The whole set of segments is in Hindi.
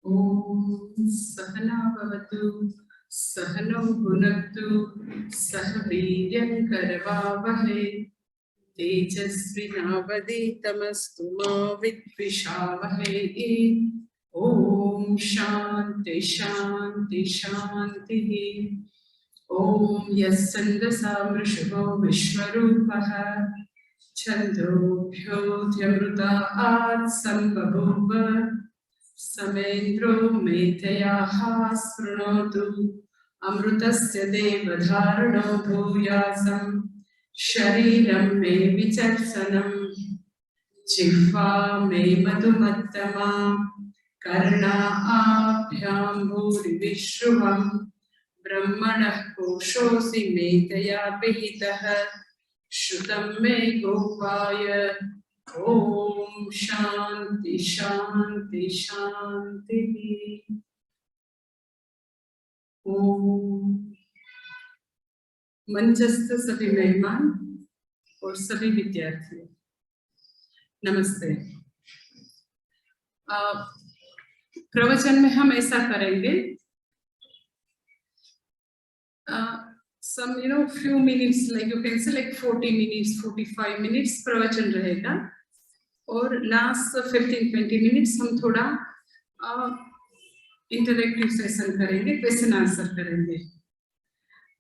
ओम सहना भवतु सहनौ भुनक्तु सह वीर्यं करवावहै तेजस्विनावधीतमस्तु मा विद्विषावहै। ओम शांति शांति शांतिः। ओम यस्सन्दसा मृषभो विश्वरूपः छन्दोभ्योऽध्यमृतात् सम्बभूव समेन्द्रो मेधयाः स्पृणोतु अमृतस्य देवधारणो भूयासम् शरीरं मे विचर्षणं जिह्वा मे मधुमत्तमा कर्णाभ्यां भूरिविश्रुवं ब्रह्मणः कोशोऽसि मेधया पिहितः श्रुतं मे गोपाय। ओम शांति शांति शांति। ओम मंचस्थ सभी मेहमान और सभी विद्यार्थी नमस्ते। प्रवचन में हम ऐसा करेंगे, some few minutes, like you can say like 40 minutes 45 minutes प्रवचन रहेगा और लास्ट 15-20 मिनट्स हम थोड़ा इंटरैक्टिव सेशन करेंगे, क्वेश्चन आंसर करेंगे।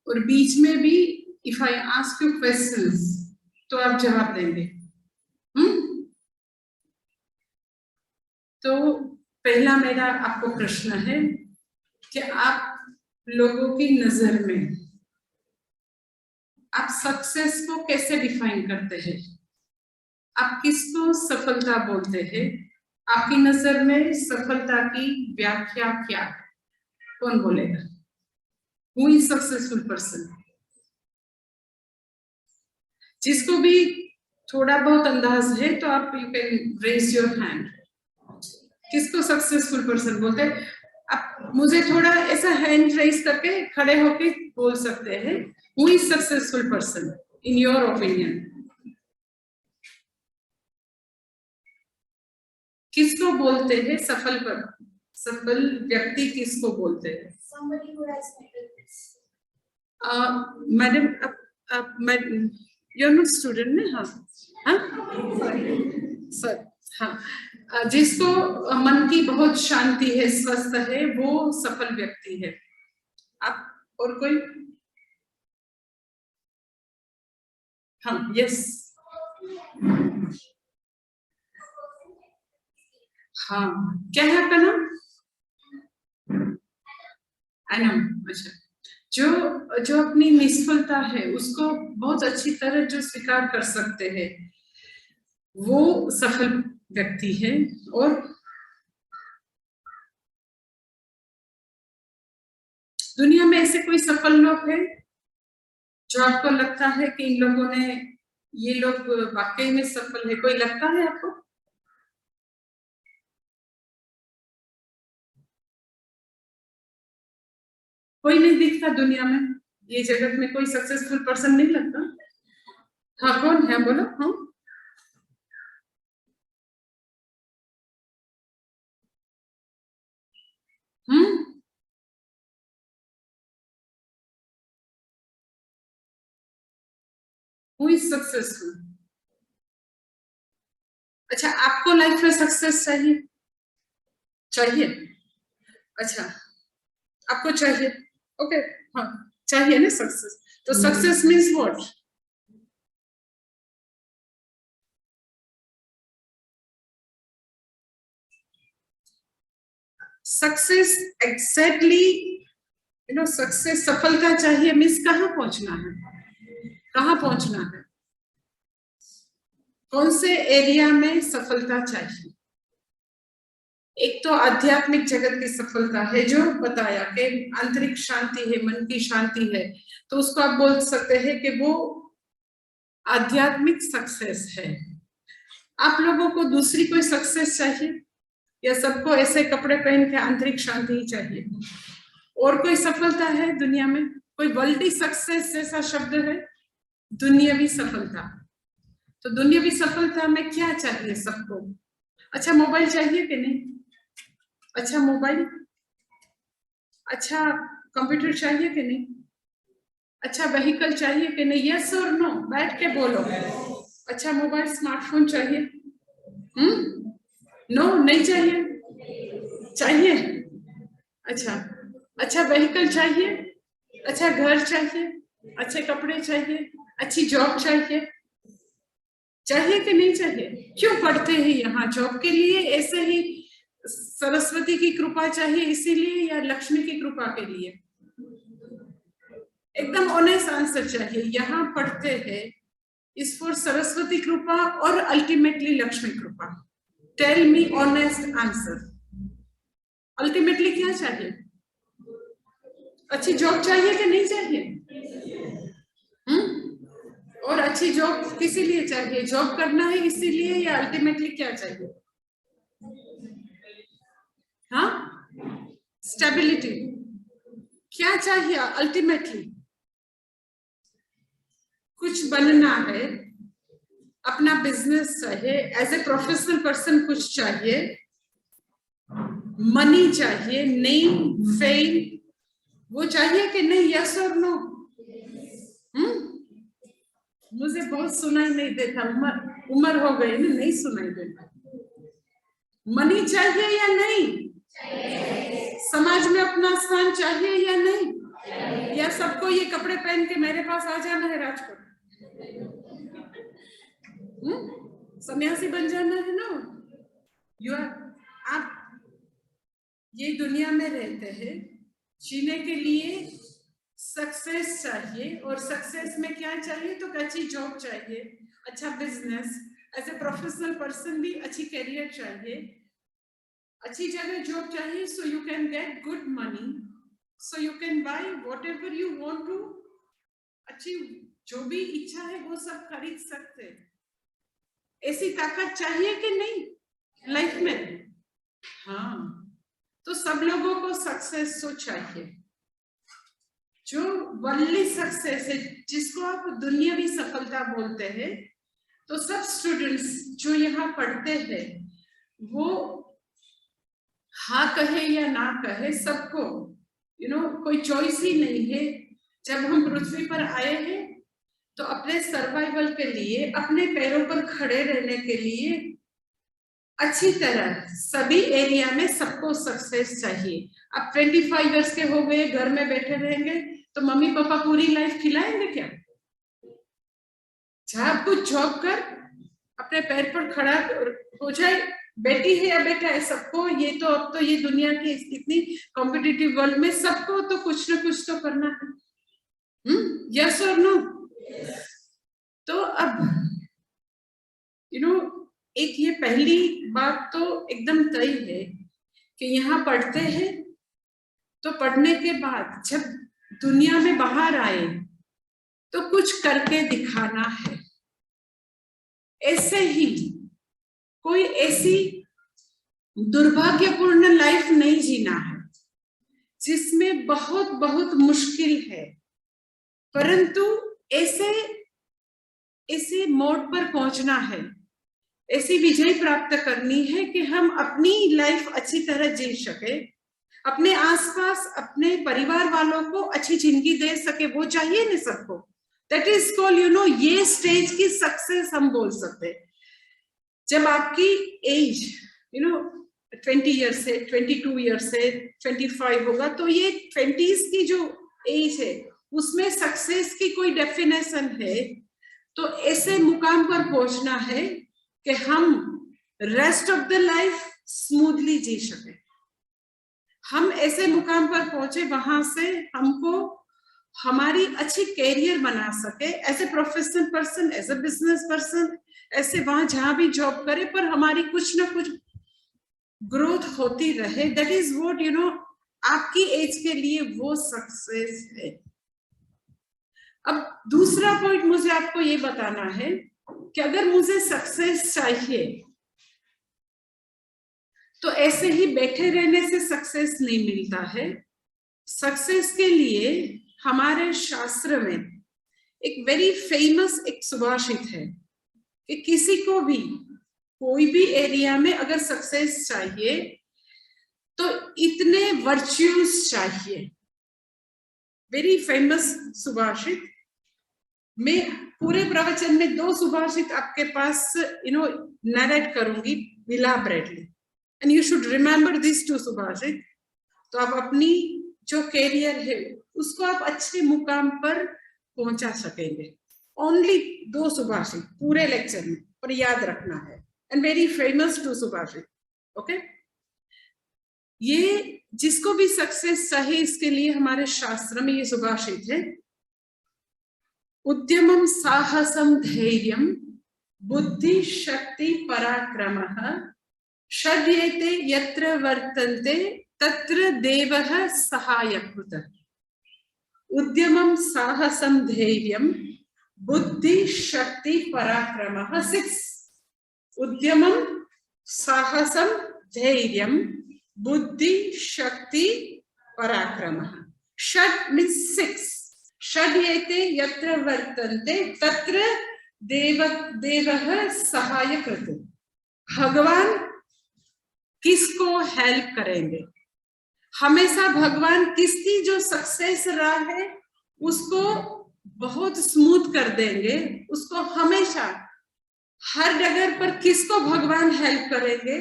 और बीच में भी if I ask you questions तो आप जवाब देंगे। तो पहला मेरा आपको प्रश्न है कि आप लोगों की नजर में आप सक्सेस को कैसे डिफाइन करते हैं? आप किसको सफलता बोलते हैं? आपकी नजर में सफलता की व्याख्या क्या है? कौन बोलेगा? Who is successful person? जिसको भी थोड़ा बहुत अंदाज है तो आप you can raise your hand. किसको सक्सेसफुल पर्सन बोलते हैं? आप मुझे थोड़ा ऐसा हैंड रेज करके खड़े होके बोल सकते हैं, Who is successful person in your opinion? किसको बोलते हैं सफल व्यक्ति? किसको बोलते हैं? Somebody who has mental peace. Madam you're not student में? हाँ सर, हाँ, जिसको मन की बहुत शांति है, स्वस्थ है, वो सफल व्यक्ति है। आप और कोई? हाँ, यस, हाँ, क्या है आपका नाम? एनम। अच्छा, जो अपनी निष्फलता है उसको बहुत अच्छी तरह जो स्वीकार कर सकते हैं वो सफल व्यक्ति है। और दुनिया में ऐसे कोई सफल लोग हैं जो आपको लगता है कि इन लोगों ने, ये लोग वाकई में सफल है? कोई लगता है आपको? कोई नहीं दिखता दुनिया में, ये जगत में कोई सक्सेसफुल पर्सन नहीं लगता? हाँ, कौन है बोलो? हाँ, Who is successful? अच्छा, आपको लाइफ में सक्सेस चाहिए? चाहिए? अच्छा, आपको चाहिए? ओके, हाँ, चाहिए ना सक्सेस। तो success means what? Success exactly, success, सफलता चाहिए मीन्स कहाँ पहुंचना है? कहाँ पहुंचना है? कौन से एरिया में सफलता चाहिए? एक तो आध्यात्मिक जगत की सफलता है जो बताया कि आंतरिक शांति है, मन की शांति है, तो उसको आप बोल सकते हैं कि वो आध्यात्मिक सक्सेस है। आप लोगों को दूसरी कोई सक्सेस चाहिए या सबको ऐसे कपड़े पहन के आंतरिक शांति ही चाहिए? और कोई सफलता है दुनिया में? कोई वर्ल्डली सक्सेस जैसा शब्द है? दुनियावी सफलता। तो दुनियावी सफलता में क्या चाहिए सबको? अच्छा, मोबाइल चाहिए कि नहीं? अच्छा मोबाइल, अच्छा कंप्यूटर चाहिए कि नहीं, अच्छा व्हीकल चाहिए कि नहीं, यस और नो, बैठ के बोलो। अच्छा मोबाइल स्मार्टफोन चाहिए, नो नहीं चाहिए, चाहिए, अच्छा, अच्छा व्हीकल चाहिए, अच्छा घर चाहिए, अच्छे कपड़े चाहिए, अच्छी जॉब चाहिए, चाहिए कि नहीं चाहिए? क्यों पढ़ते हैं यहाँ? जॉब के लिए, ऐसे ही सरस्वती की कृपा चाहिए इसीलिए, या लक्ष्मी की कृपा के लिए? एकदम ऑनेस्ट आंसर चाहिए। यहाँ पढ़ते हैं इस फॉर सरस्वती कृपा और अल्टीमेटली लक्ष्मी कृपा। Tell me honest answer, ultimately क्या चाहिए? अच्छी जॉब चाहिए कि नहीं चाहिए? और अच्छी जॉब किसी लिए चाहिए? जॉब करना है इसीलिए, या अल्टीमेटली क्या चाहिए? हाँ, स्टेबिलिटी। क्या चाहिए अल्टीमेटली? कुछ बनना है, अपना बिजनेस चाहिए, एज ए प्रोफेशनल पर्सन कुछ चाहिए, मनी चाहिए, नेम फेम, वो चाहिए कि नहीं? यस और नो? मुझे बहुत सुनाई नहीं देता, उम्र हो गई ना, नहीं सुनाई देता। मनी चाहिए या नहीं? समाज में अपना स्थान चाहिए या नहीं? या सबको ये कपड़े पहन के मेरे पास आ जाना है राजकोट, सन्यासी बन जाना है ना? आप ये दुनिया में रहते हैं, जीने के लिए सक्सेस चाहिए, और सक्सेस में क्या चाहिए? तो अच्छी जॉब चाहिए, अच्छा business, as a professional person भी अच्छी करियर चाहिए, अच्छी जगह जॉब चाहिए, so you can get good money, so you can buy whatever you want to achieve, जो भी इच्छा है वो सब खरीद सकते। ऐसी ताकत चाहिए कि नहीं लाइफ में? हाँ, तो सब लोगों को सक्सेस तो चाहिए। जो वर्ल्डली सक्सेस है, जिसको आप दुनियावी सफलता बोलते हैं, तो सब स्टूडेंट्स जो यहाँ पढ़ते हैं वो हाँ कहे या ना कहे, सबको कोई चॉइस ही नहीं है। जब हम पृथ्वी पर आए हैं तो अपने सर्वाइवल के लिए, अपने पैरों पर खड़े रहने के लिए अच्छी तरह सभी एरिया में सबको सक्सेस चाहिए। अब 25 इयर्स के हो गए, घर में बैठे रहेंगे तो मम्मी पापा पूरी लाइफ खिलाएंगे क्या? जब कुछ जॉब कर, अपने पैर पर खड़ा हो जाए, बेटी है या बेटा है, सबको ये तो अब तो ये दुनिया की इतनी कॉम्पिटिटिव वर्ल्ड में सबको तो कुछ ना कुछ तो करना है। यस और नो? तो अब एक ये पहली बात तो एकदम तय है कि यहाँ पढ़ते हैं, तो पढ़ने के बाद जब दुनिया में बाहर आए तो कुछ करके दिखाना है। ऐसे ही कोई ऐसी दुर्भाग्यपूर्ण लाइफ नहीं जीना है जिसमें बहुत बहुत मुश्किल है, परंतु ऐसे मोड पर पहुंचना है, ऐसी विजय प्राप्त करनी है कि हम अपनी लाइफ अच्छी तरह जी सके, अपने आसपास अपने परिवार वालों को अच्छी जिंदगी दे सके, वो चाहिए ना सबको। दैट इज कॉल्ड ये स्टेज की सक्सेस हम बोल सकते हैं। जब आपकी एज 20 ईयर से 22 ईयर से 25 होगा, तो ये 20s की जो एज है उसमें सक्सेस की कोई डेफिनेशन है, तो ऐसे मुकाम पर पहुंचना है कि हम rest of the life smoothly जी सके। हम ऐसे मुकाम पर पहुंचे वहां से हमको हमारी अच्छी कैरियर बना सके, as a professional person, as a business person, ऐसे वहां जहां भी जॉब करे पर हमारी कुछ ना कुछ ग्रोथ होती रहे। दैट इज व्हाट आपकी एज के लिए वो सक्सेस है। अब दूसरा पॉइंट मुझे आपको ये बताना है कि अगर मुझे सक्सेस चाहिए तो ऐसे ही बैठे रहने से सक्सेस नहीं मिलता है। सक्सेस के लिए हमारे शास्त्र में एक वेरी फेमस एक सुभाषित है कि किसी को भी कोई भी एरिया में अगर सक्सेस चाहिए तो इतने वर्च्यूज चाहिए। वेरी फेमस सुभाषित। मैं पूरे प्रवचन में 2 सुभाषित आपके पास नरेट करूंगी elaborately, and you should remember this 2 सुभाषित। तो आप अपनी जो कैरियर है उसको आप अच्छे मुकाम पर पहुंचा सकेंगे। ओनली 2 सुभाषित पूरे लेक्चर में, पर याद रखना है, एंड वेरी फेमस 2 सुभाषित। ओके, ये जिसको भी सक्सेस चाहिए इसके लिए हमारे शास्त्र में ये सुभाषित है। उद्यमं साहसं धैर्यं बुद्धि शक्ति पराक्रमः षड्येते यत्र वर्तन्ते तत्र देवः सहायकृतः। उद्यमं साहसं धैर्यं बुद्धि शक्ति पराक्रमः। 6 उद्यमं साहसं धैर्यं बुद्धि शक्ति पराक्रमः। षड् मीन्स 6। षड्येते यत्र वर्तन्ते तत्र देवः सहायकृतः। भगवान किसको हेल्प करेंगे? हमेशा भगवान किसकी जो सक्सेस रहा है उसको बहुत स्मूथ कर देंगे। उसको हमेशा हर डगर पर किसको भगवान हेल्प करेंगे?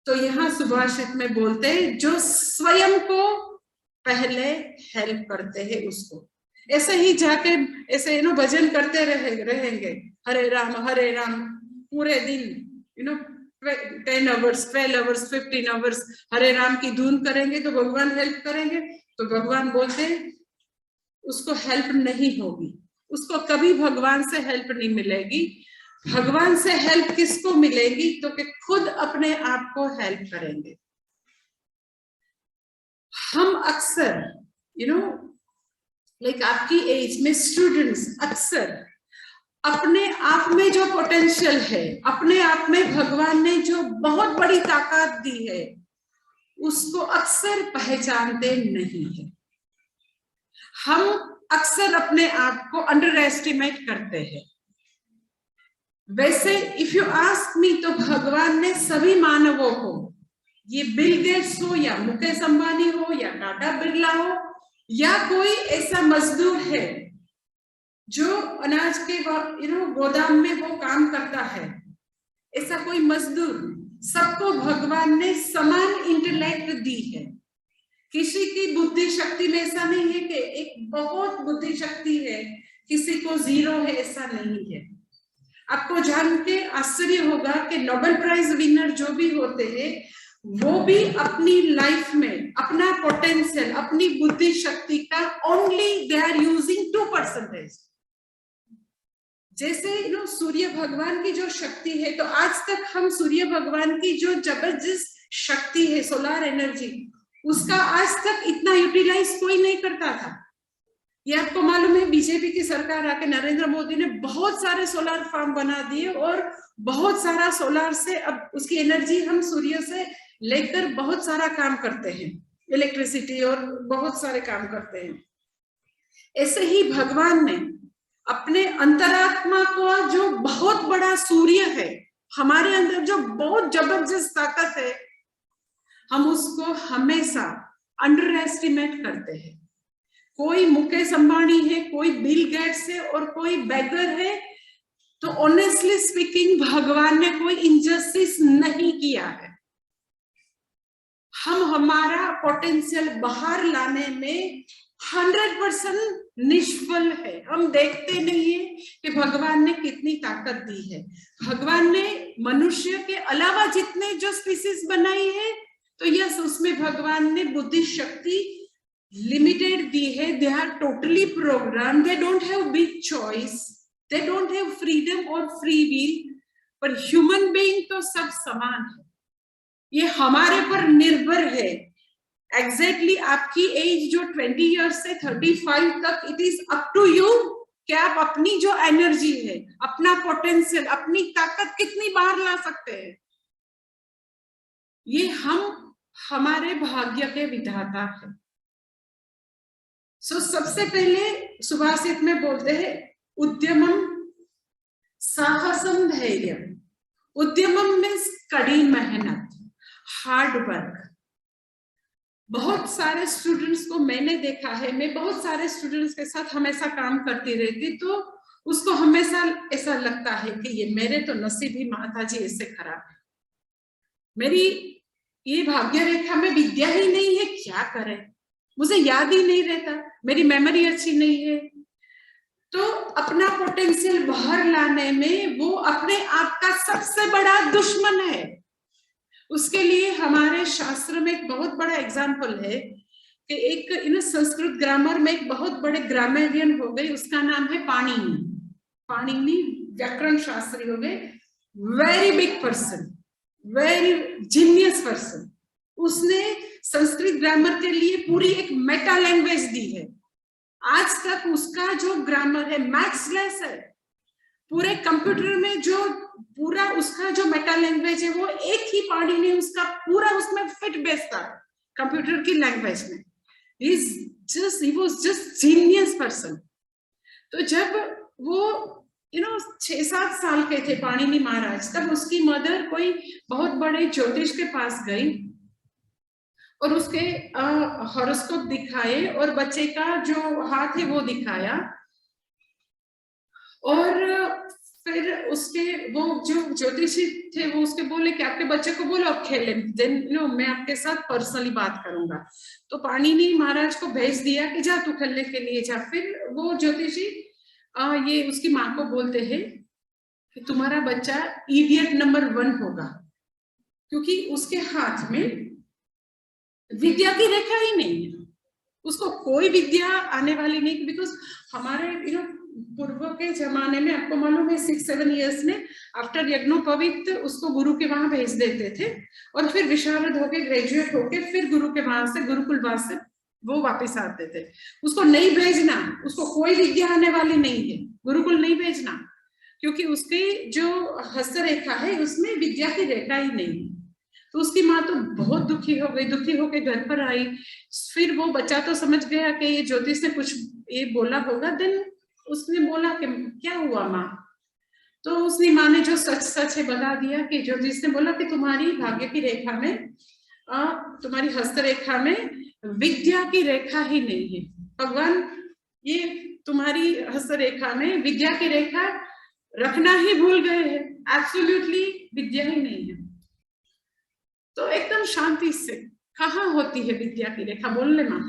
तो यहाँ सुभाषित में बोलते हैं जो स्वयं को पहले हेल्प करते हैं उसको। ऐसे ही जाके ऐसे भजन करते रहेंगे हरे राम पूरे दिन 10 आवर्स 12 आवर्स 15 आवर्स हरे राम की धुन करेंगे तो भगवान हेल्प करेंगे? तो भगवान बोलते हैं उसको हेल्प नहीं होगी, उसको कभी भगवान से हेल्प नहीं मिलेगी। भगवान से हेल्प किसको मिलेगी? तो कि खुद अपने आप को हेल्प करेंगे। हम अक्सर लाइक आपकी एज में स्टूडेंट्स अक्सर अपने आप में जो पोटेंशियल है, अपने आप में भगवान ने जो बहुत बड़ी ताकत दी है उसको अक्सर पहचानते नहीं है। हम अक्सर अपने आप को अंडर एस्टिमेट करते हैं। वैसे इफ यू आस्क मी तो भगवान ने सभी मानवों को, ये बिल गेट्स हो या मुकेश अंबानी हो या टाटा बिरला हो या कोई ऐसा मजदूर है जो अनाज के गोदाम में वो काम करता है, ऐसा कोई मजदूर, सबको भगवान ने समान इंटेलेक्ट दी है। किसी की बुद्धि शक्ति में ऐसा नहीं है कि एक बहुत बुद्धि शक्ति है किसी को 0 है, ऐसा नहीं है। आपको जान के आश्चर्य होगा कि नोबेल प्राइज विनर जो भी होते हैं वो भी अपनी लाइफ में अपना पोटेंशियल, अपनी बुद्धि शक्ति का ओनली दे आर यूजिंग 2%। जैसे सूर्य भगवान की जो शक्ति है, तो आज तक हम सूर्य भगवान की जो जबरदस्त शक्ति है सोलर एनर्जी, उसका आज तक इतना यूटिलाइज कोई नहीं करता था। ये आपको मालूम है बीजेपी की सरकार आके नरेंद्र मोदी ने बहुत सारे सोलर फार्म बना दिए और बहुत सारा सोलर से अब उसकी एनर्जी हम सूर्य से लेकर बहुत सारा काम करते हैं, इलेक्ट्रिसिटी और बहुत सारे काम करते हैं। ऐसे ही भगवान ने अपने अंतरात्मा को जो बहुत बड़ा सूर्य है, हमारे अंदर जो बहुत जबरदस्त ताकत है, हम उसको हमेशा अंडर एस्टिमेट करते हैं। कोई मुकेश अंबानी है, कोई बिल गेट्स है और कोई बेगर है, तो ऑनेस्टली स्पीकिंग भगवान ने कोई इनजस्टिस नहीं किया है। हम हमारा पोटेंशियल बाहर लाने में 100% निष्फल है। हम देखते नहीं है कि भगवान ने कितनी ताकत दी है। भगवान ने मनुष्य के अलावा जितने जो स्पीसीज बनाई है, तो यस उसमें भगवान ने बुद्धि शक्ति लिमिटेड दी है। They are totally program, they don't have big choice, they don't have freedom और फ्री विल। पर ह्यूमन बीइंग तो सब समान है, ये हमारे पर निर्भर है। एग्जैक्टली आपकी एज जो 20 इयर्स से 35 तक, it is up to you कि आप अपनी जो एनर्जी है, अपना पोटेंशियल, अपनी ताकत कितनी बाहर ला सकते हैं। ये हम हमारे भाग्य के विधाता है। सबसे पहले सुभाषित में बोलते हैं उद्यमम साहसम धैर्यम। उद्यमम मीन्स कड़ी मेहनत। Hard work. बहुत सारे स्टूडेंट्स को मैंने देखा है, मैं बहुत सारे स्टूडेंट्स के साथ हमेशा काम करती रहती, तो उसको हमेशा ऐसा लगता है कि ये मेरे तो नसीब ही माता जी ऐसे खराब है, मेरी ये भाग्य रेखा में विद्या ही नहीं है, क्या करे, मुझे याद ही नहीं रहता, मेरी मेमोरी अच्छी नहीं है। तो अपना पोटेंशियल बाहर लाने में वो अपने आप का सबसे बड़ा दुश्मन है। उसके लिए हमारे शास्त्र में एक बहुत बड़ा एग्जाम्पल है कि एक संस्कृत ग्रामर में एक बहुत बड़े ग्रामेरियन हो गए, उसका नाम है पाणिनि। पाणिनि व्याकरण शास्त्री हो गए, very big person, very genius person. उसने संस्कृत ग्रामर के लिए पूरी एक मेटा लैंग्वेज दी है। आज तक उसका जो ग्रामर है मैथ्सलेस है, पूरे कंप्यूटर में जो पूरा उसका जो मेटा लैंग्वेज है वो एक ही पाणिनि उसका पूरा उसमें फिट बैठता है कंप्यूटर की लैंग्वेज में। he was just genius person। तो जब वो 6-7 साल के थे पाणिनि महाराज, तब उसकी मदर कोई बहुत बड़े ज्योतिष के पास गई और उसके हॉरोस्कोप दिखाए और बच्चे का जो हाथ है वो दिखाया, और फिर उसके वो जो ज्योतिषी थे वो उसके बोले कि आपके बच्चे को बोलो आप खेले, देन मैं आपके साथ पर्सनली बात करूंगा। तो पाणिनि महाराज को भेज दिया कि जा तू खेलने के लिए जा। फिर वो ज्योतिषी ये उसकी माँ को बोलते हैं कि तुम्हारा बच्चा इडियट नंबर 1 होगा, क्योंकि उसके हाथ में विद्या की रेखा ही नहीं है, उसको कोई विद्या आने वाली नहीं। बिकॉज हमारे पूर्व के जमाने में आपको मालूम है 6-7 इयर्स में आफ्टर यज्ञोपवीत उसको गुरु के वहां भेज देते थे, और फिर विशारद होके ग्रेजुएट होके फिर गुरु के वहां से गुरुकुलवास से वो वापस आते थे। उसको नहीं भेजना, उसको कोई विद्या आने वाली नहीं है, गुरुकुल नहीं भेजना, क्योंकि उसकी जो हस्तरेखा है उसमें विद्या की रेखा ही नहीं है। तो उसकी माँ तो बहुत दुखी हो गई, दुखी होकर घर पर आई। फिर वो बच्चा तो समझ गया कि ये ज्योतिष ने कुछ ये बोला होगा। देन उसने बोला कि क्या हुआ माँ? तो उसने माँ ने जो सच सच है बता दिया कि ज्योतिष ने बोला कि तुम्हारी भाग्य की रेखा में तुम्हारी हस्तरेखा में विद्या की रेखा ही नहीं है। भगवान ये तुम्हारी हस्तरेखा में विद्या की रेखा रखना ही भूल गए हैं, एब्सोल्युटली विद्या ही नहीं है। तो एकदम शांति से कहाँ होती है विद्या की रेखा, बोल ले माँ।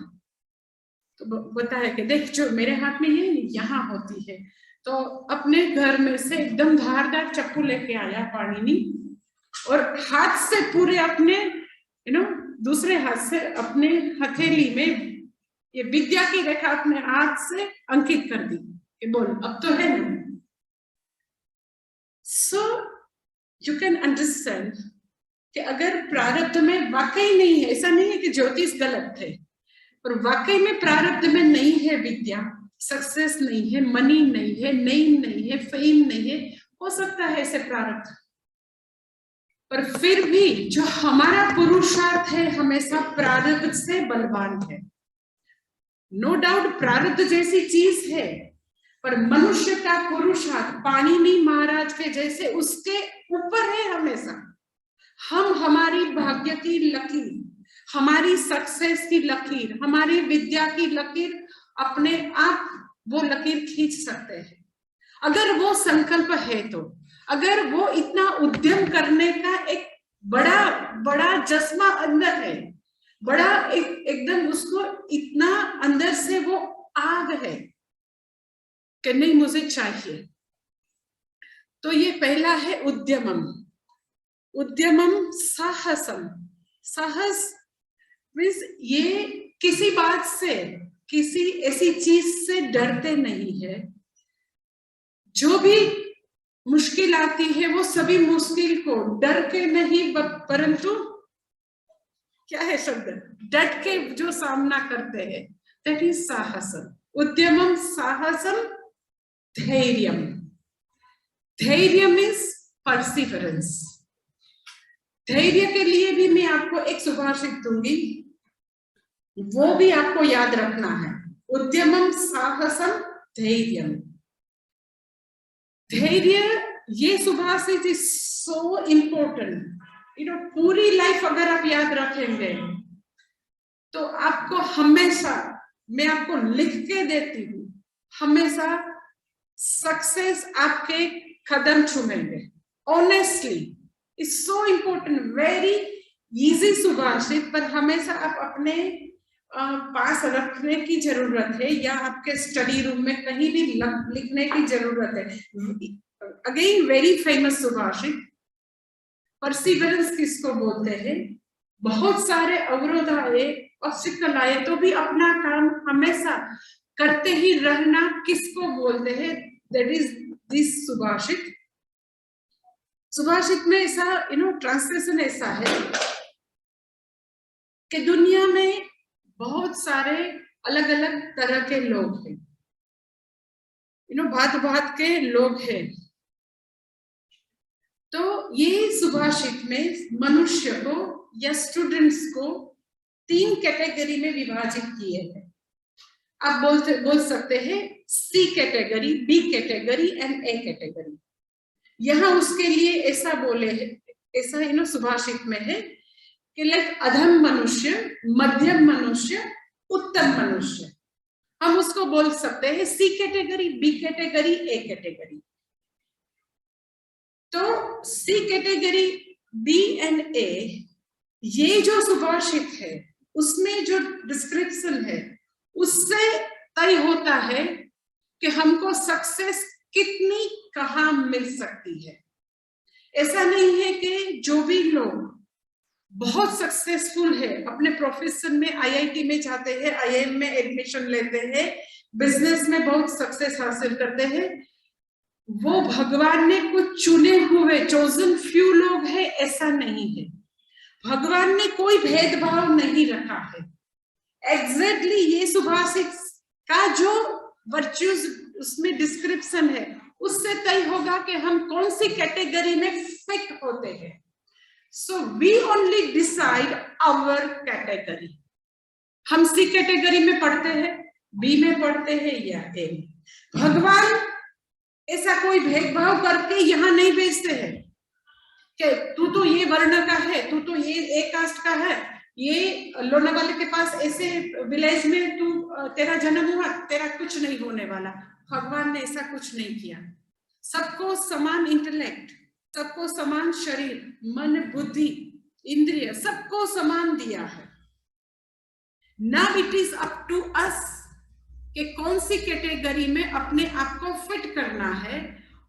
तो बताया कि देख जो मेरे हाथ में ये यहाँ होती है। तो अपने घर में से एकदम धारदार चाकू लेके आया पाणिनि, और हाथ से पूरे अपने दूसरे हाथ से अपने हथेली में ये विद्या की रेखा अपने हाथ से अंकित कर दी कि बोल अब तो है ना। सो यू कैन अंडरस्टैंड कि अगर प्रारब्ध में वाकई नहीं है, ऐसा नहीं है कि ज्योतिष गलत थे, पर वाकई में प्रारब्ध में नहीं है विद्या, सक्सेस नहीं है, मनी नहीं है, नेम नहीं है, फेम नहीं है, हो सकता है ऐसे प्रारब्ध, पर फिर भी जो हमारा पुरुषार्थ है हमेशा प्रारब्ध से बलवान है। नो डाउट प्रारब्ध जैसी चीज है, पर मनुष्य का पुरुषार्थ पाणिनि महाराज के जैसे उसके ऊपर है हमेशा। हम हमारी भाग्य की लकीर, हमारी सक्सेस की लकीर, हमारी विद्या की लकीर अपने आप वो लकीर खींच सकते हैं अगर वो संकल्प है तो। अगर वो इतना उद्यम करने का एक बड़ा बड़ा जज्बा अंदर है, बड़ा एकदम उसको इतना अंदर से वो आग है कि नहीं मुझे चाहिए, तो ये पहला है उद्यमम। उद्यमम साहसम, साहस मीन्स ये किसी बात से, किसी ऐसी चीज से डरते नहीं है। जो भी मुश्किल आती है वो सभी मुश्किल को डर के नहीं परंतु क्या है शब्द, डट के जो सामना करते हैं, दैट इज साहसम। उद्यमम साहसम धैर्यम, धैर्यम इज परसिवरेंस। धैर्य के लिए भी मैं आपको एक सुभाषित दूंगी, वो भी आपको याद रखना है। उद्यमम साहसम धैर्यम। धैर्य ये सुभाषित इज सो इम्पोर्टेंट पूरी लाइफ अगर आप याद रखेंगे तो आपको हमेशा, मैं आपको लिख के देती हूँ, हमेशा सक्सेस आपके कदम चूमेंगे। Honestly it's so important, very easy सुभाषित, पर हमेशा आप अपने पास रखने की जरूरत है, या आपके स्टडी रूम में कहीं भी लिखने की जरूरत है। अगेन वेरी फेमस सुभाषित, परसिवरेंस किसको बोलते हैं? बहुत सारे अवरोध आए, ऑब्स्टिकल आए, तो भी अपना काम हमेशा करते ही रहना किसको बोलते हैं? दैट इज दिस सुभाषित। सुभाषित में ऐसा ट्रांसलेशन ऐसा है कि दुनिया में बहुत सारे अलग अलग तरह के लोग हैं, भांत भांत के लोग हैं। तो ये सुभाषित में मनुष्य को या स्टूडेंट्स को 3 कैटेगरी में विभाजित किए हैं। आप बोल सकते हैं C category, B category and A category. यहाँ उसके लिए ऐसा बोले है, ऐसा सुभाषित में है कि लाइक अधम मनुष्य, मध्यम मनुष्य, उत्तम मनुष्य। हम उसको बोल सकते हैं C category, B category, A category. तो C category, B and A, ये जो सुभाषित है उसमें जो डिस्क्रिप्शन है उससे तय होता है कि हमको सक्सेस कितनी कहाँ मिल सकती है। ऐसा नहीं है कि जो भी लोग बहुत सक्सेसफुल है अपने प्रोफेशन में, आईआईटी में जाते हैं, आईआईएम में एडमिशन लेते हैं, बिजनेस में बहुत सक्सेस हासिल करते हैं, वो भगवान ने कुछ चुने हुए चोजन फ्यू लोग हैं, ऐसा नहीं है। भगवान ने कोई भेदभाव नहीं रखा है। एग्जैक्टली ये सुभाषित का जो वर्च्यूज उसमें डिस्क्रिप्शन है उससे तय होगा कि हम कौन सी कैटेगरी में फिट होते हैं। So we only decide our category. हम सी कैटेगरी में पढ़ते हैं, बी में पढ़ते हैं या ए में। भगवान ऐसा कोई भेदभाव करके यहाँ नहीं भेजते हैं कि तू तो ये वर्ण का है, तू तो ये ए कास्ट का है, ये लोनावाले के पास ऐसे विलेज में तू तेरा जन्म हुआ, तेरा कुछ नहीं होने वाला। भगवान ने ऐसा कुछ नहीं किया। सबको समान इंटेलेक्ट, सबको समान शरीर, मन, बुद्धि, इंद्रिय, सबको समान दिया है। Now it is up to us कि कौन सी कैटेगरी में अपने आप को फिट करना है।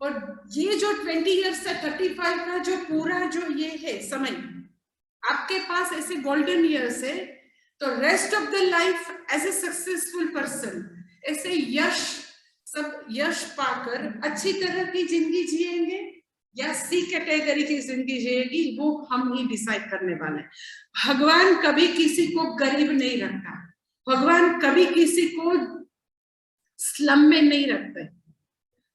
और ये जो 20 ईयर्स से 35 का जो पूरा जो ये है समय आपके पास ऐसे गोल्डन ईयर्स है, तो rest of the life as a successful person ऐसे सब यश पाकर अच्छी तरह की जिंदगी जिएंगे या सी कैटेगरी की जिंदगी जिएगी, वो हम ही डिसाइड करने वाले हैं। भगवान कभी किसी को गरीब नहीं रखता, भगवान कभी किसी को स्लम में नहीं रखते।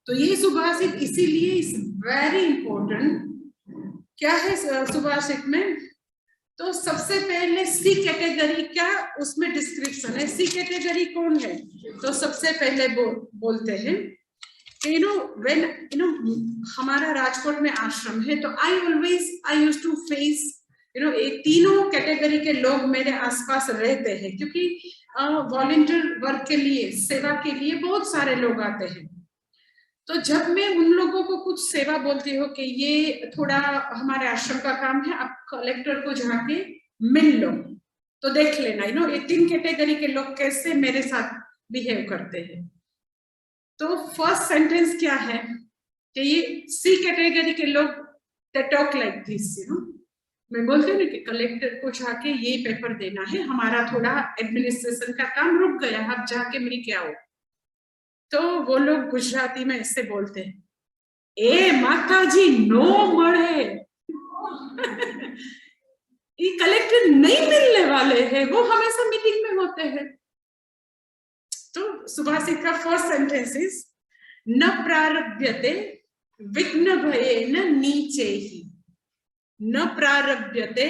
तो ये सुभाषित इसीलिए इज वेरी इंपॉर्टेंट। क्या है सुभाषित में? तो सबसे पहले सी कैटेगरी का उसमें डिस्क्रिप्शन है। सी कैटेगरी कौन है? तो सबसे पहले बोलते हैं व्हेन हमारा राजकोट में आश्रम है, तो आई यूज्ड टू फेस ये तीनों कैटेगरी के लोग मेरे आसपास रहते हैं, क्योंकि वॉलंटियर वर्क के लिए, सेवा के लिए बहुत सारे लोग आते हैं। तो जब मैं उन लोगों को कुछ सेवा बोलती हूँ कि ये थोड़ा हमारे आश्रम का काम है, आप कलेक्टर को जाके मिल लो, तो देख लेना ये 3 कैटेगरी के लोग कैसे मेरे साथ बिहेव करते हैं। तो फर्स्ट सेंटेंस क्या है कि ये सी कैटेगरी के लोग दे टॉक लाइक दिस, मैं बोलती हूँ कि कलेक्टर को जाके ये पेपर देना है, हमारा थोड़ा एडमिनिस्ट्रेशन का काम रुक गया, आप जाके मिल के आओ। तो वो लोग गुजराती में ऐसे बोलते हैं, ए माताजी नो मरे ये कलेक्टर नहीं मिलने वाले हैं, वो हमेशा मीटिंग में होते हैं। तो सुभाषित का फर्स्ट सेंटेंस इज न प्रारभ्यते विघ्न भयेन नीचैहि। न प्रारभ्यते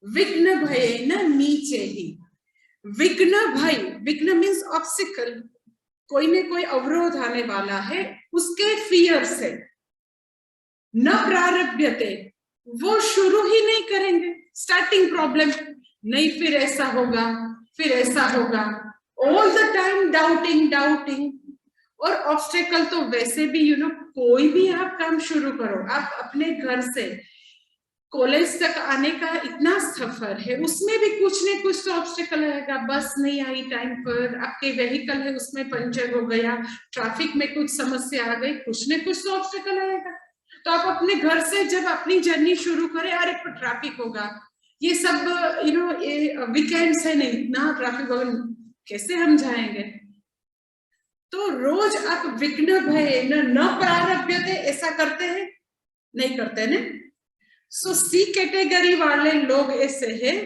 विघ्न भयेन नीचैहि। विघ्न भय, विघ्न मीन्स ऑब्स्टिकल, कोई न कोई अवरोध आने वाला है, उसके फियर से। न प्रारभ्यते वो शुरू ही नहीं करेंगे। स्टार्टिंग प्रॉब्लम, नहीं फिर ऐसा होगा, फिर ऐसा होगा, all the time doubting doubting. और ऑब्स्टेकल तो वैसे भी कोई भी आप काम शुरू करो, आप अपने घर से कॉलेज तक आने का इतना सफर है, उसमें भी कुछ न कुछ तो ऑब्स्टेकल रहेगा। बस नहीं आई टाइम पर, आपके व्हीकल है उसमें पंचर हो गया, ट्रैफिक में कुछ समस्या आ गई, कुछ न कुछ तो ऑब्स्टेकल रहेगा। तो आप अपने घर से जब अपनी जर्नी शुरू करें, अरे ट्रैफिक होगा, ये सब वीकेंड्स है, नहीं इतना ट्रैफिक होगा, कैसे हम जाएंगे? तो रोज आप विघ्न भय न प्रारभ्यते ऐसा करते हैं, नहीं करते ना। सो सी कैटेगरी वाले लोग ऐसे हैं,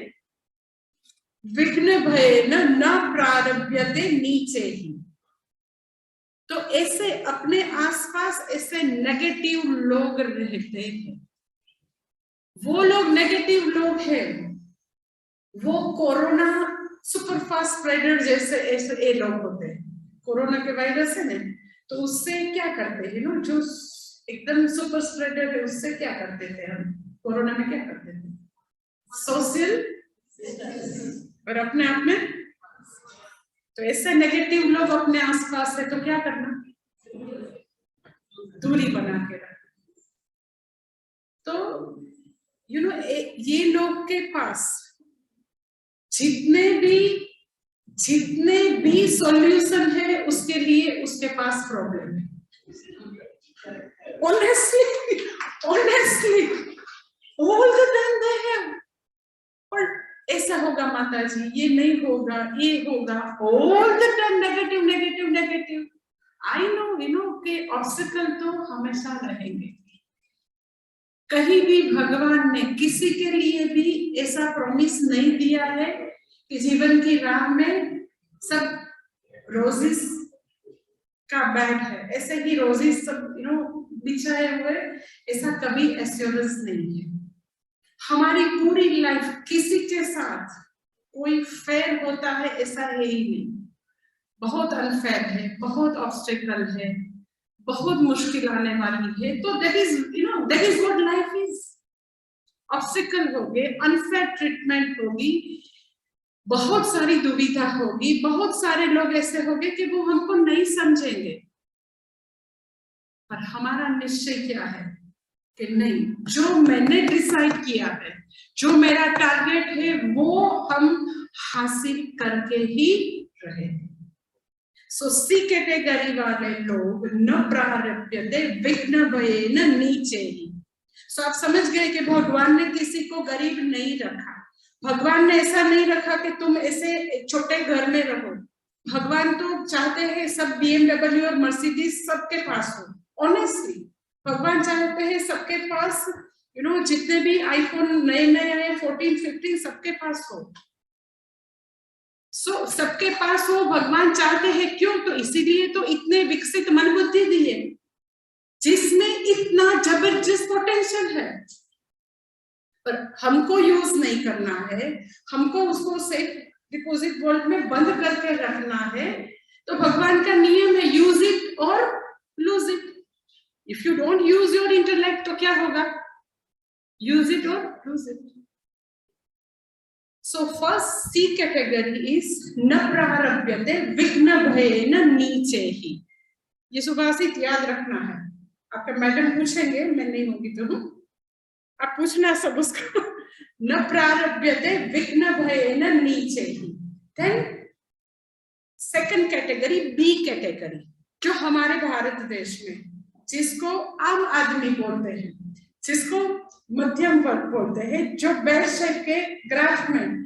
विघ्न भय न प्रारभ्यते नीचे ही। तो ऐसे अपने आसपास ऐसे नेगेटिव लोग रहते हैं। वो लोग नेगेटिव लोग हैं, वो कोरोना सुपरफास्ट स्प्रेडर जैसे ऐसे ये लोग होते हैं। कोरोना के वायरस है ना, तो उससे क्या करते हैं ना, जो एकदम सुपर स्प्रेडर है उससे क्या करते थे हम कोरोना में, क्या करते थे? सोशल, और अपने आप में। तो ऐसे नेगेटिव लोग अपने आसपास है तो क्या करना, दूरी बना के रखना। तो ये लोग के पास जितने भी सॉल्यूशन है उसके लिए उसके पास प्रॉब्लम है। honestly all the time they have, पर ऐसा होगा माता जी, ये नहीं होगा, ये होगा, all the time negative negative negative. I know कि ऑब्स्टिकल तो हमेशा रहेंगे। कहीं भी भगवान ने किसी के लिए भी ऐसा प्रॉमिस नहीं दिया है कि जीवन की राह में सब रोजेस का बैड है, ऐसे ही रोजेस सब बिछाए हुए, ऐसा कभी एश्योरेंस नहीं है। हमारी पूरी लाइफ किसी के साथ कोई फेयर होता है ऐसा है ही नहीं, बहुत अनफेयर है, बहुत ऑब्स्टेकल है, बहुत मुश्किल आने वाली है। तो that is what life is. Obstacle होंगे, अनफेयर ट्रीटमेंट होगी, बहुत सारी दुविधा होगी, बहुत सारे लोग ऐसे होंगे कि वो हमको नहीं समझेंगे। पर हमारा निश्चय क्या है कि नहीं, जो मैंने डिसाइड किया है, जो मेरा टारगेट है, वो हम हासिल करके ही रहे। सो सी कैटेगरी वाले लोग न प्रारभ्यते विघ्न भयेन नीचे ही। सो आप समझ गए कि भगवान ने किसी को गरीब नहीं रखा। भगवान ने ऐसा नहीं रखा कि तुम ऐसे छोटे घर में रहो। भगवान तो चाहते हैं सब BMW और मर्सिडीज सबके पास हो। ऑनेस्टली भगवान चाहते हैं सबके पास जितने भी आईफोन नए नए आए 14, 15 सबके पास हो। सबके पास हो भगवान चाहते हैं, क्यों? तो इसीलिए तो इतने विकसित मन बुद्धि दिए जिसमें इतना जबरदस्त पोटेंशियल है, पर हमको यूज नहीं करना है, हमको उसको सेफ डिपॉजिट वॉल्ट में बंद करके रखना है। तो भगवान का नियम है, यूज इट और lose it. If you don't use your intellect तो क्या होगा, यूज इट और lose it. So first C category is न प्रारभ्यते विघ्न भयेन नीचे ही। ये सुभाषित याद रखना है। आपका मैडम पूछेंगे, मैं नहीं होगी तो आप पूछना सब उसको। न प्रारभ्यते विघ्न भयेन नीचे ही। Then second category B category, जो हमारे भारत देश में जिसको आम आदमी बोलते हैं, जिसको मध्यम वर्ग बोलते हैं, जो बेल शेप के ग्राफ में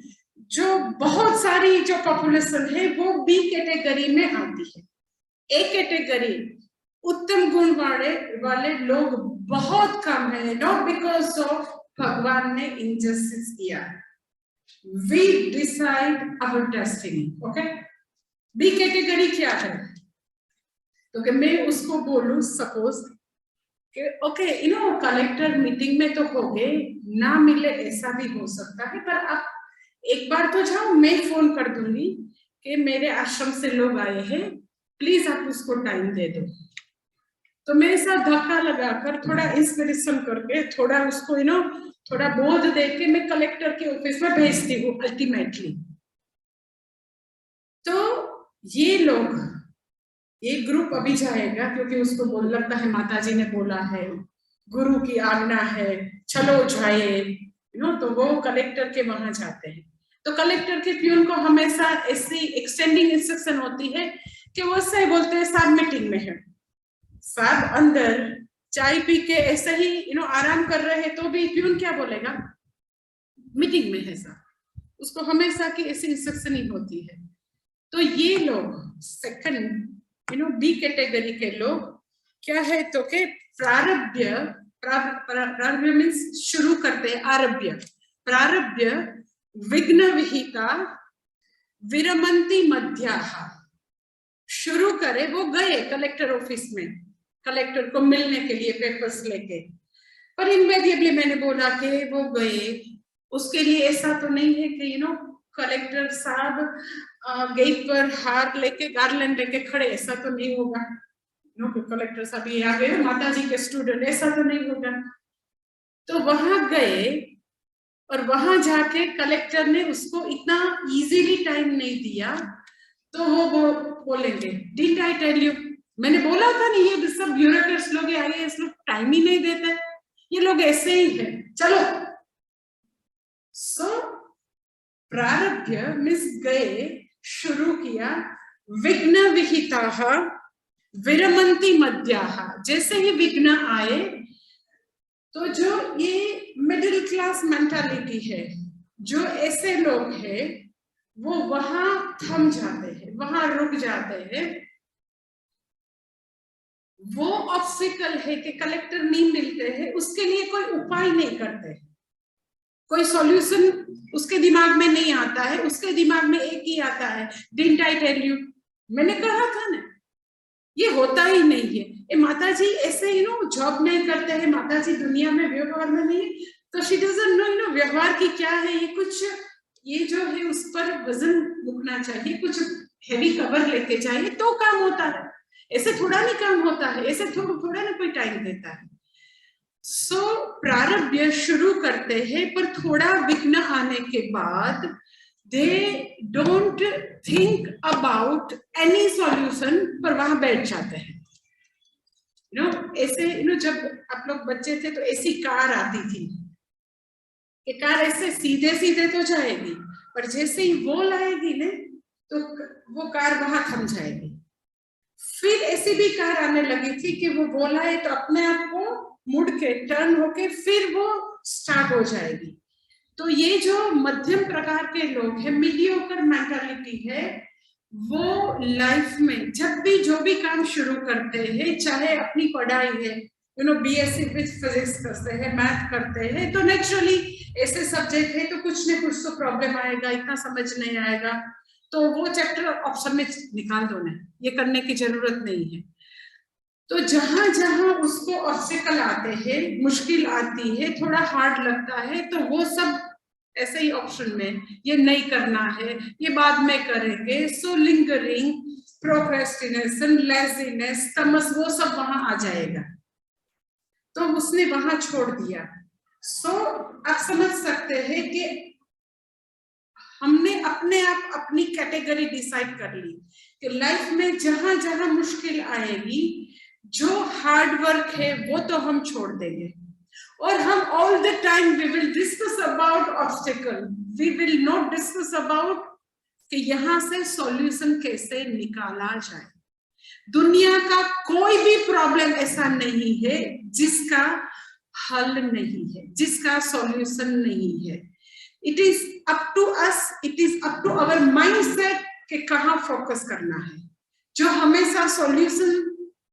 जो बहुत सारी जो पॉपुलेशन है वो बी कैटेगरी में आती है। ए कैटेगरी उत्तम गुण वाले लोग बहुत कम है, नॉट बिकॉज ऑफ भगवान ने इनजस्टिस किया। We decide our destiny. Okay, B category क्या है? तो कि मैं उसको बोलूं सपोज ओके कलेक्टर मीटिंग में तो हो गए, ना मिले ऐसा भी हो सकता है, पर आप एक बार तो जाओ, मैं फोन कर दूंगी कि मेरे आश्रम से लोग आए हैं, प्लीज आप उसको टाइम दे दो। तो मेरे साथ धक्का लगाकर थोड़ा इंस्पिरेशन करके थोड़ा उसको थोड़ा बोध दे के मैं कलेक्टर के ऑफिस में भेजती हूँ अल्टीमेटली। तो ये लोग, एक ग्रुप अभी जाएगा क्योंकि उसको बोल लगता है माताजी ने बोला है, गुरु की आज्ञा है, चलो जाए, तो वो कलेक्टर के वहां जाते हैं। तो कलेक्टर के प्यून को हमेशा ऐसी एक्सटेंडिंग इंस्ट्रक्शन होती है कि वो ऐसे बोलते हैं साहब मीटिंग में है, साहब अंदर चाय पी के ऐसे ही आराम कर रहे हैं, तो भी प्यून क्या बोलेगा, मीटिंग में है साहब। उसको हमेशा की ऐसी इंस्ट्रक्शन ही होती है। तो ये लोग सेकंड बी कैटेगरी के लोग क्या है, तो के प्रारब्ध, प्रारब्ध मीन्स शुरू करते हैं, आरभ्य, प्रारब्ध विघ्न विहिता विरमंती मध्याह, शुरू करे, वो गए कलेक्टर ऑफिस में कलेक्टर को मिलने के लिए पेपर्स लेके, पर इनवेरिएबली मैंने बोला कि वो गए, उसके लिए ऐसा तो नहीं है कि कलेक्टर साहब गेट पर हार लेके गार्लैंड लेके खड़े, ऐसा तो नहीं होगा। कलेक्टर साहब ये आ गए माता जी के स्टूडेंट, ऐसा तो नहीं होगा। तो वहां गए और वहां जाके कलेक्टर ने उसको इतना इजीली टाइम नहीं दिया, तो वो बोलेंगे डिड आई टेल यू, मैंने बोला था नहीं, ये सब ब्यूरोक्रेट्स लोग आईएएस लोग टाइम ही नहीं देते, ये लोग ऐसे ही है, चलो। सो प्रारब्ध मिस गए, शुरू किया, विघ्न विहिताः विरमंती मध्याः, जैसे ही विघ्न आए तो जो ये मिडिल क्लास मेंटालिटी है, जो ऐसे लोग हैं वो वहां थम जाते हैं, वहां रुक जाते हैं। वो ऑब्स्टिकल है कि कलेक्टर नहीं मिलते हैं, उसके लिए कोई उपाय नहीं करते, कोई सॉल्यूशन उसके दिमाग में नहीं आता है, उसके दिमाग में एक ही आता है, डिडंट आई टेल यू, मैंने कहा था ना, ये होता ही नहीं है। ये माताजी ऐसे जॉब नहीं करते हैं, माताजी दुनिया में व्यवहार में नहीं, तो शी डजंट नो व्यवहार की क्या है, ये कुछ ये जो है उस पर वजन मुकना चाहिए, कुछ हेवी कवर लेके चाहिए तो काम होता है, ऐसे थोड़ा नहीं काम होता है, ऐसे थोड़ा ना कोई टाइम देता है। सो प्रारब्ध शुरू करते हैं, पर थोड़ा विघ्न आने के बाद they don't think about any solution, पर वहां बैठ जाते हैं। ऐसे जब आप लोग बच्चे थे तो ऐसी कार आती थी कि कार ऐसे सीधे सीधे तो जाएगी, पर जैसे ही वॉल आएगी ना तो वो कार वहां थम जाएगी। फिर ऐसी भी कार आने लगी थी कि वो वॉल आए तो अपने आप को मुड़ के टर्न होके फिर वो स्टार्ट हो जाएगी। तो ये जो मध्यम प्रकार के लोग हैं, मीडियोकर मेंटालिटी है, वो लाइफ में जब भी जो भी काम शुरू करते हैं, चाहे अपनी पढ़ाई है, बीएससी विद फिजिक्स करते हैं, मैथ करते हैं, तो नेचुरली ऐसे सब्जेक्ट है तो कुछ न कुछ तो प्रॉब्लम आएगा, इतना समझ नहीं आएगा, तो वो चैप्टर ऑप्शन में निकाल दो ना, ये करने की जरूरत नहीं है। तो जहां जहां उसको ऑब्स्टिकल आते हैं, मुश्किल आती है, थोड़ा हार्ड लगता है, तो वो सब ऐसे ही ऑप्शन में, ये नहीं करना है, ये बाद में करेंगे, सो लिंगरिंग, प्रोक्रेस्टिनेशन, लेजीनेस, तमस, वो सब वहां आ जाएगा, तो उसने वहां छोड़ दिया। सो आप समझ सकते हैं कि हमने अपने आप अपनी कैटेगरी डिसाइड कर ली कि लाइफ में जहां जहां मुश्किल आएगी, जो हार्ड वर्क है वो तो हम छोड़ देंगे, और हम all the time we will discuss about obstacle, we will not discuss about कि यहां से सॉल्यूशन कैसे निकाला जाए। दुनिया का कोई भी प्रॉब्लम ऐसा नहीं है जिसका हल नहीं है, जिसका सॉल्यूशन नहीं है। It is up to us, it is up to our mindset कि कहां फोकस करना है। जो हमेशा सॉल्यूशन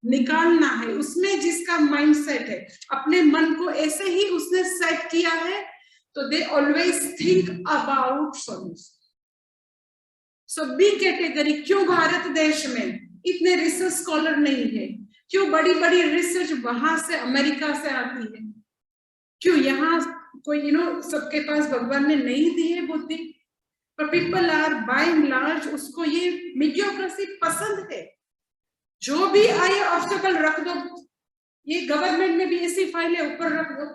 निकालना है, उसमें जिसका माइंडसेट है, अपने मन को ऐसे ही उसने सेट किया है, तो they always think about solution. So B category, क्यों भारत देश में इतने रिसर्च स्कॉलर नहीं है, क्यों बड़ी बड़ी रिसर्च वहां से अमेरिका से आती है, क्यों यहाँ कोई सबके पास भगवान ने नहीं दी है बुद्धि, पर people are by and large उसको ये मीडियोक्रेसी पसंद है, जो भी आए ऑब्स्टिकल रख दो, ये गवर्नमेंट में भी ऐसी फाइलें ऊपर रख दो,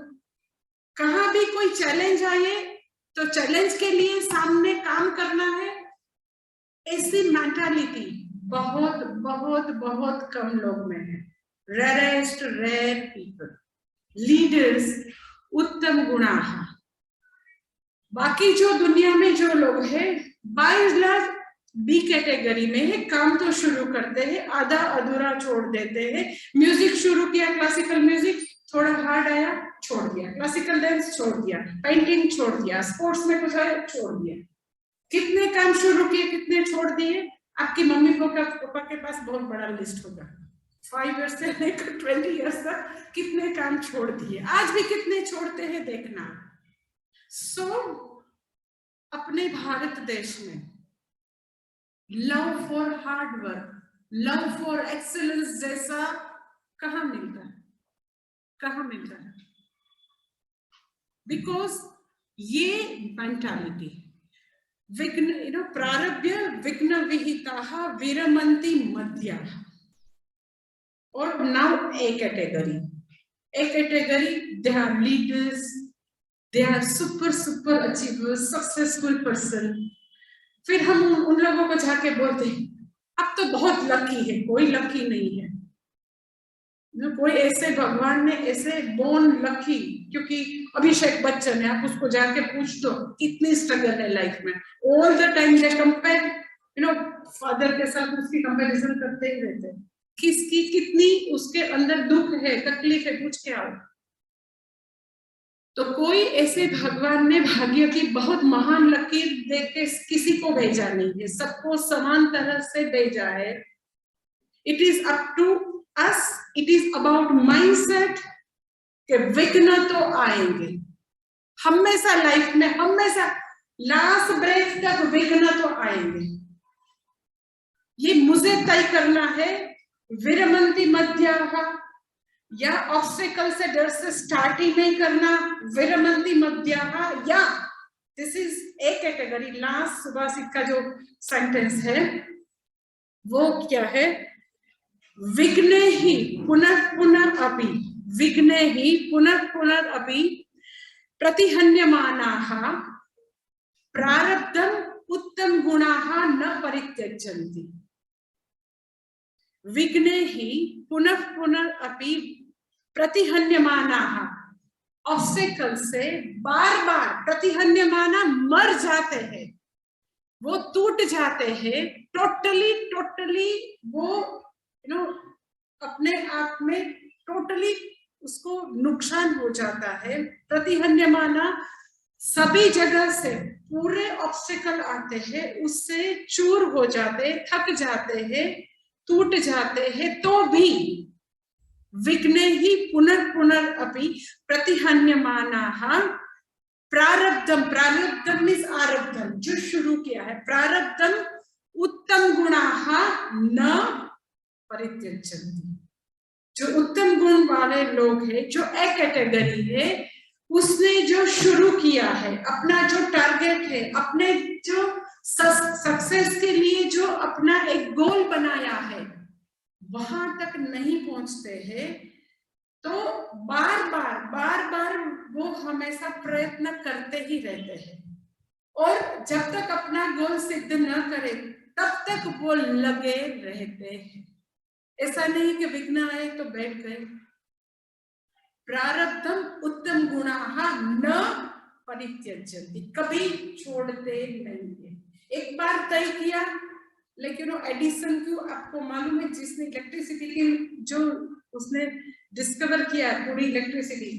कहाँ भी कोई चैलेंज आए तो चैलेंज के लिए सामने काम करना है, ऐसी मेंटालिटी बहुत बहुत बहुत कम लोग में है। रेयरेस्ट रेयर पीपल, लीडर्स उत्तम गुणाः। बाकी जो दुनिया में जो लोग हैं बाय लार्ज बी कैटेगरी में है, काम तो शुरू करते हैं, आधा अधूरा छोड़ देते हैं। म्यूजिक शुरू किया, क्लासिकल म्यूजिक, थोड़ा हार्ड आया छोड़ दिया, क्लासिकल डांस छोड़ दिया, पेंटिंग छोड़ दिया, स्पोर्ट्स में कुछ आया छोड़ दिया। कितने काम शुरू किए, कितने छोड़ दिए? आपकी मम्मी पापा के पास बहुत बड़ा लिस्ट होगा, 5 इयर्स से लेकर 20 इयर्स तक कितने काम छोड़ दिए, आज भी कितने छोड़ते हैं देखना। सो अपने भारत देश में love for hard work, love for excellence जैसा कहाँ मिलता है, कहाँ मिलता है? बिकॉज ये मेंटालिटी विघ्न प्रारभ्य विघ्न विहिताः विरमन्ति मध्याः। और now A category they are leaders, they are super achievers, successful person। फिर हम उन लोगों को जाके बोलते हैं अब तो बहुत लकी है, कोई लकी नहीं है। कोई ऐसे भगवान ने ऐसे बोर्न लकी, क्योंकि अभिषेक बच्चन है, आप उसको जाके पूछ दो कितनी स्ट्रगल है लाइफ में, all the time they compare, father के साथ उसकी कंपैरिजन करते ही रहते हैं, किसकी कितनी उसके अंदर दुख है, तकलीफ है, पूछ के आओ। तो कोई ऐसे भगवान ने भाग्य की बहुत महान लकीर देके किसी को भेजा नहीं है, सबको समान तरह से भेजा है। It is up to us, it is about mindset कि विघ्न तो आएंगे हमेशा लाइफ में, हमेशा लास्ट ब्रेथ तक विघ्न तो आएंगे, ये मुझे तय करना है। विरमन्ति मध्याः, या ऑब्स्टिकल से डर से स्टार्ट ही नहीं करना, विरमन्ति मध्याः, या this is A category. Last सुभाषित का जो सेंटेंस है वो क्या है? विघ्ने ही पुनः पुनः अपि, विघ्ने ही पुनः पुनः अपि प्रतिहन्यमानाः प्रारब्धम् उत्तम गुणाः न परित्यजन्ति। विघ्ने ही पुनः पुनः अपि प्रतिहन्यमानाः, ऑब्स्टिकल से बार बार प्रतिहन्यमाना मर जाते हैं, वो टूट जाते हैं, टोटली वो अपने आप में टोटली उसको नुकसान हो जाता है। प्रतिहन्यमाना सभी जगह से पूरे ऑब्स्टिकल आते हैं, उससे चूर हो जाते, थक जाते हैं, टूट जाते हैं, तो भी विघ्ने ही पुनः पुनः अपि प्रतिहन्यमानाः प्रारब्धम, प्रारब्धम मीन्स आरब्धम, जो शुरू किया है, प्रारब्धम उत्तम गुणाः न परित्यजन्ति। जो उत्तम गुण वाले लोग हैं, जो ए कैटेगरी है, उसने जो शुरू किया है, अपना जो टारगेट है, अपने जो सक्सेस के लिए जो अपना एक गोल बनाया है, वहां तक नहीं पहुंचते हैं, तो बार बार वो हमेशा प्रयत्न करते ही रहते हैं, और जब तक अपना गोल सिद्ध न करे तब तक वो लगे रहते हैं। ऐसा नहीं कि विघ्न आए तो बैठ गए। प्रारब्धम उत्तम गुणाः न परित्यजन्ति, कभी छोड़ते नहीं है। एक बार तय किया, लेकिन एडिसन क्यों, आपको मालूम है, जिसने इलेक्ट्रिसिटी की जो उसने डिस्कवर किया पूरी इलेक्ट्रिसिटी,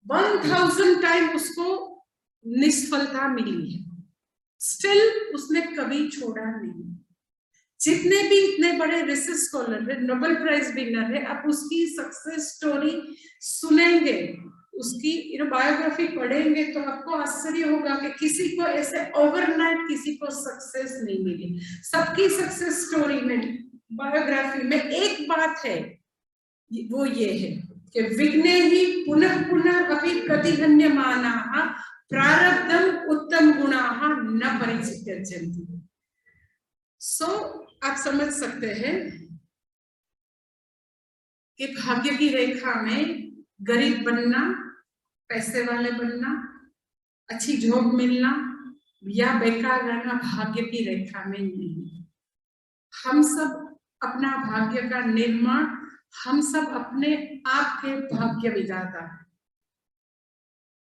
1000 टाइम उसको निष्फलता मिली है, स्टिल उसने कभी छोड़ा नहीं। जितने भी इतने बड़े रिसर्च स्कॉलर है, नोबेल प्राइज विनर है, आप उसकी सक्सेस स्टोरी सुनेंगे, उसकी बायोग्राफी पढ़ेंगे तो आपको आश्चर्य होगा कि किसी को ऐसे ओवरनाइट किसी को सक्सेस नहीं मिली। सबकी सक्सेस स्टोरी में, बायोग्राफी में एक बात है, वो ये है कि विघ्ने ही पुनः पुनः अपि प्रतिहन्यमानाः प्रारब्धम उत्तम गुणाः न परित्यजन्ति। सो आप समझ सकते हैं कि भाग्य की रेखा में गरीब बनना, पैसे वाले बनना, अच्छी जॉब मिलना या बेकार रहना भाग्य की रेखा में नहीं। हम सब अपना भाग्य का निर्माण, हम सब अपने आप के भाग्य विधाता है।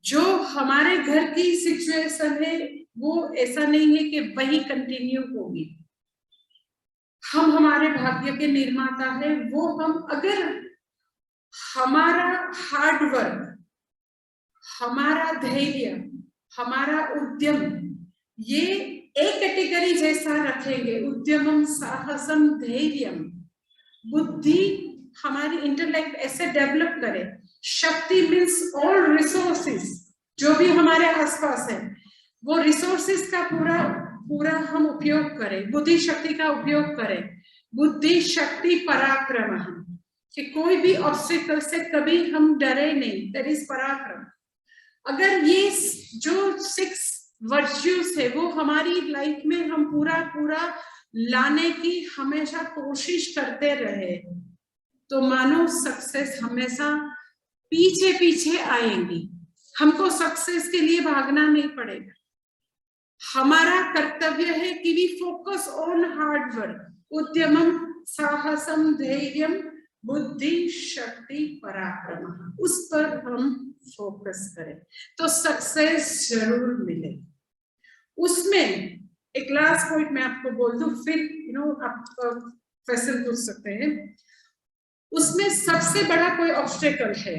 जो हमारे घर की सिचुएशन है वो ऐसा नहीं है कि वही कंटिन्यू होगी। हम हमारे भाग्य के निर्माता है। वो हम अगर हमारा हार्ड वर्क, हमारा धैर्य, हमारा उद्यम ये एक कैटेगरी जैसा रखेंगे, उद्यमम साहसम धैर्यम, बुद्धि हमारी इंटेलेक्ट ऐसे डेवलप करे, शक्ति मीन्स ऑल रिसोर्सेस जो भी हमारे आसपास है वो रिसोर्सेस का पूरा हम उपयोग करें, बुद्धि शक्ति का उपयोग करें। बुद्धि शक्ति पराक्रम, कि कोई भी ऑब्स्टिकल से कभी हम डरे नहीं, दैट इज पराक्रम। अगर ये जो 6 वर्च्यूज है वो हमारी लाइफ में हम पूरा लाने की हमेशा कोशिश करते रहे तो मानो सक्सेस हमेशा पीछे पीछे आएंगी। हमको सक्सेस के लिए भागना नहीं पड़ेगा। हमारा कर्तव्य है कि we focus on hard work, उद्यमम साहसम धैर्यम बुद्धि शक्ति पराक्रम, उस पर हम फोकस करें तो सक्सेस जरूर मिले। उसमें एक लास्ट पॉइंट मैं आपको बोल दूं, फिर आप क्वेश्चन पूछ सकते हैं। उसमें सबसे बड़ा कोई ऑब्स्टेकल है,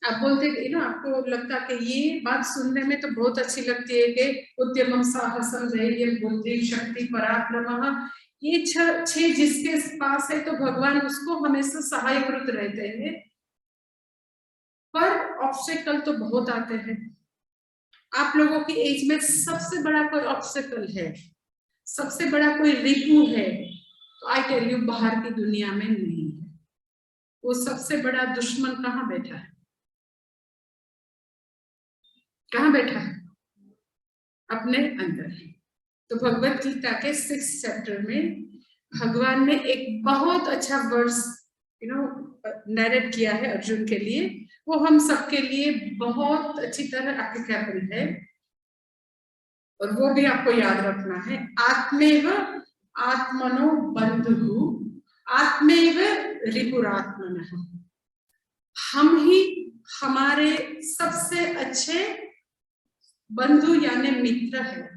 आप बोलते आपको लगता कि ये बात सुनने में तो बहुत अच्छी लगती है कि उद्यमम साहसम धैर्यम बुद्धि शक्ति पराक्रम, ये 6 जिसके पास है तो भगवान उसको हमेशा सहायकृत रहते हैं, पर ऑब्स्टेकल तो बहुत आते हैं। आप लोगों की एज में सबसे बड़ा कोई ऑब्स्टेकल है, सबसे बड़ा कोई रिपू है तो आई टेल यू बाहर की दुनिया में नहीं है। वो सबसे बड़ा दुश्मन कहाँ बैठा है? कहाँ बैठा है? अपने अंदर। तो भगवत गीता के 6th चैप्टर में भगवान ने एक बहुत अच्छा वर्स नरेट किया है अर्जुन के लिए, वो हम सबके लिए बहुत अच्छी तरह एप्लीकेबल है और वो भी आपको याद रखना है। आत्मेव आत्मनो बंधु आत्मेव रिपुरात्मनः, हम ही हमारे सबसे अच्छे बंधु यानी मित्र है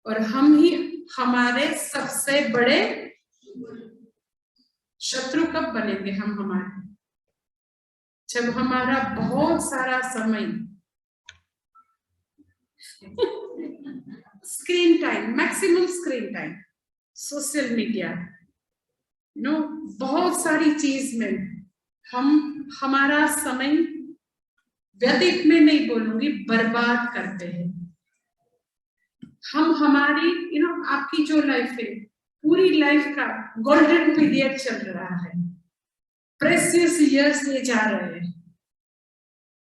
और हम ही हमारे सबसे बड़े शत्रु कब बनेंगे हम हमारे? जब हमारा बहुत सारा समय screen time, maximum screen time, social media, बहुत सारी चीज में हम हमारा समय व्यतीत में नहीं बोलूंगी, बर्बाद करते हैं। हम हमारी आपकी जो लाइफ है पूरी लाइफ का गोल्डन पीरियड चल रहा है, प्रेशियस इयर्स ये जा रहे हैं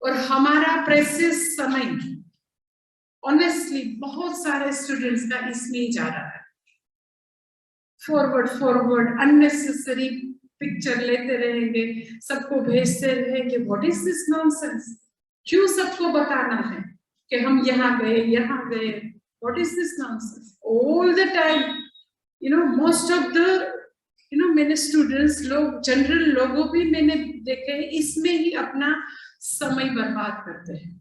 और हमारा प्रेशियस समय ऑनेस्टली बहुत सारे स्टूडेंट्स का इसमें जा रहा है। फॉरवर्ड अननेसेसरी पिक्चर लेते रहेंगे, सबको भेजते रहेंगे, व्हाट इज दिस नॉनसेंस? क्यों सबको बताना है कि हम यहाँ गए? What is this nonsense? All the time most of the मैंने स्टूडेंट्स लोग, जनरल लोगों भी मैंने देखे इसमें ही अपना समय बर्बाद करते हैं।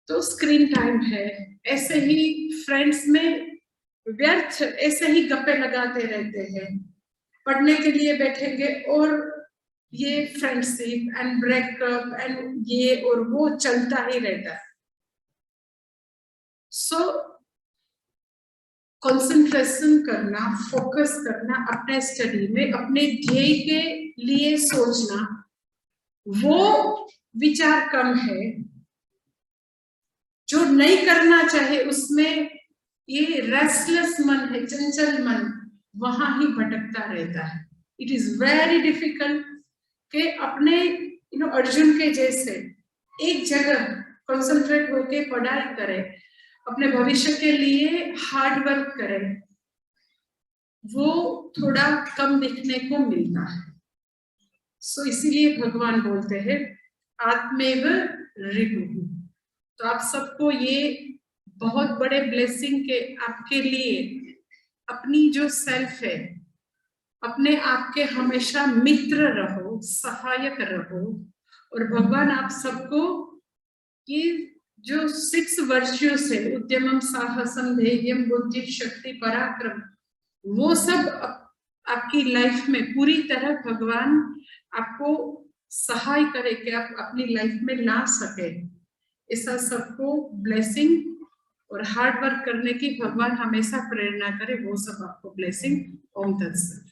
तो स्क्रीन टाइम है, ऐसे ही फ्रेंड्स में व्यर्थ ऐसे ही गप्पे लगाते रहते हैं, पढ़ने के लिए बैठेंगे और ये फ्रेंडशिप एंड ब्रेकअप एंड ये और वो चलता ही रहता है। सो कंसंट्रेशन करना, फोकस करना अपने स्टडी में, अपने ध्येय के लिए सोचना, वो विचार कम है। जो नहीं करना चाहे उसमें ये रेस्टलेस मन है, चंचल मन वहां ही भटकता रहता है। इट इज वेरी डिफिकल्ट कि अपने अर्जुन के जैसे एक जगह कंसंट्रेट होके पढ़ाई करे, अपने भविष्य के लिए हार्ड वर्क करे, वो थोड़ा कम दिखने को मिलता है। सो इसीलिए भगवान बोलते हैं आत्मेव रिपुः। तो आप सबको ये बहुत बड़े ब्लेसिंग के आपके लिए अपनी जो सेल्फ है, अपने आप के हमेशा मित्र रहो, सहायक रहो। और भगवान आप सबको ये जो 6 वर्च्यूज है, उद्यमम, साहसम, धैर्यम, बुद्धि, शक्ति, पराक्रम, वो सब आपकी लाइफ में पूरी तरह भगवान आपको सहाय करे कि आप अपनी लाइफ में ला सके। ऐसा सबको ब्लेसिंग और हार्ड वर्क करने की भगवान हमेशा प्रेरणा करे, वो सब आपको ब्लेसिंग। ओम तत्सत।